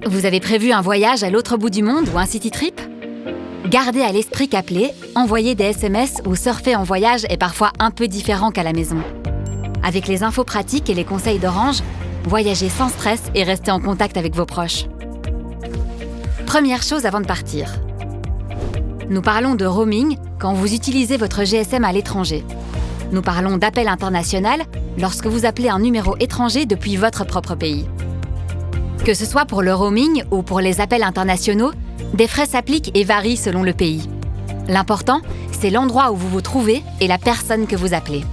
Vous avez prévu un voyage à l'autre bout du monde ou un city trip? Gardez à l'esprit qu'appeler, envoyer des SMS ou surfer en voyage est parfois un peu différent qu'à la maison. Avec les infos pratiques et les conseils d'Orange, voyagez sans stress et restez en contact avec vos proches. Première chose avant de partir. Nous parlons de roaming quand vous utilisez votre GSM à l'étranger. Nous parlons d'appel international lorsque vous appelez un numéro étranger depuis votre propre pays. Que ce soit pour le roaming ou pour les appels internationaux, des frais s'appliquent et varient selon le pays. L'important, c'est l'endroit où vous vous trouvez et la personne que vous appelez.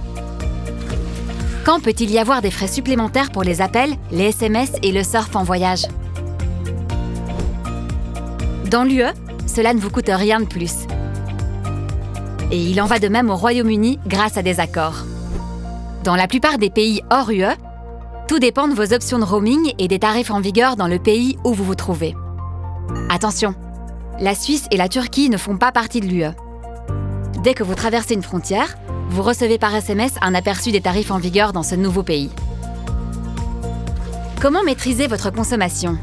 Quand peut-il y avoir des frais supplémentaires pour les appels, les SMS et le surf en voyage? Dans l'UE, cela ne vous coûte rien de plus. Et il en va de même au Royaume-Uni grâce à des accords. Dans la plupart des pays hors UE, tout dépend de vos options de roaming et des tarifs en vigueur dans le pays où vous vous trouvez. Attention, la Suisse et la Turquie ne font pas partie de l'UE. Dès que vous traversez une frontière, vous recevez par SMS un aperçu des tarifs en vigueur dans ce nouveau pays. Comment maîtriser votre consommation?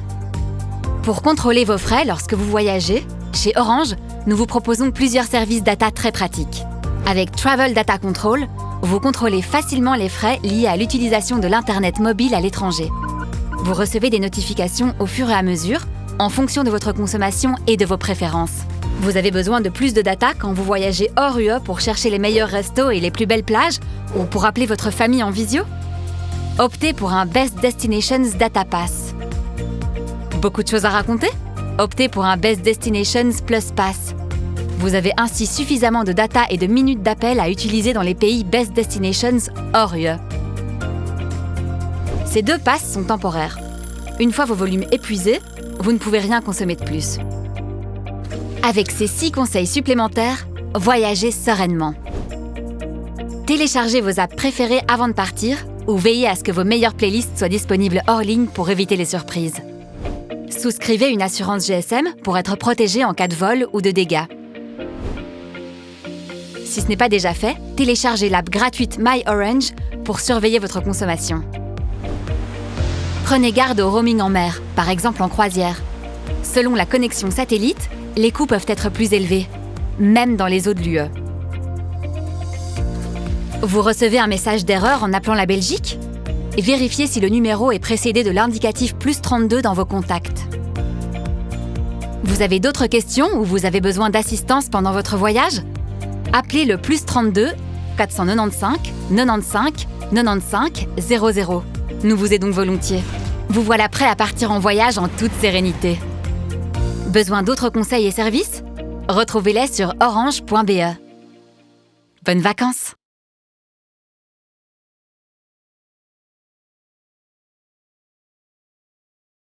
Pour contrôler vos frais lorsque vous voyagez, chez Orange, nous vous proposons plusieurs services data très pratiques. Avec Travel Data Control, vous contrôlez facilement les frais liés à l'utilisation de l'Internet mobile à l'étranger. Vous recevez des notifications au fur et à mesure, en fonction de votre consommation et de vos préférences. Vous avez besoin de plus de data quand vous voyagez hors UE pour chercher les meilleurs restos et les plus belles plages ou pour appeler votre famille en visio? Optez pour un Best Destinations Data Pass. Beaucoup de choses à raconter? Optez pour un Best Destinations Plus Pass. Vous avez ainsi suffisamment de data et de minutes d'appel à utiliser dans les pays Best Destinations hors UE. Ces deux passes sont temporaires. Une fois vos volumes épuisés, vous ne pouvez rien consommer de plus. Avec ces 6 conseils supplémentaires, voyagez sereinement. Téléchargez vos apps préférées avant de partir ou veillez à ce que vos meilleures playlists soient disponibles hors ligne pour éviter les surprises. Souscrivez une assurance GSM pour être protégé en cas de vol ou de dégâts. Si ce n'est pas déjà fait, téléchargez l'app gratuite My Orange pour surveiller votre consommation. Prenez garde au roaming en mer, par exemple en croisière. Selon la connexion satellite, les coûts peuvent être plus élevés, même dans les eaux de l'UE. Vous recevez un message d'erreur en appelant la Belgique? Vérifiez si le numéro est précédé de l'indicatif +32 dans vos contacts. Vous avez d'autres questions ou vous avez besoin d'assistance pendant votre voyage? Appelez le +32 495 95 95 00. Nous vous aidons volontiers. Vous voilà prêt à partir en voyage en toute sérénité. Besoin d'autres conseils et services? Retrouvez-les sur orange.be. Bonnes vacances!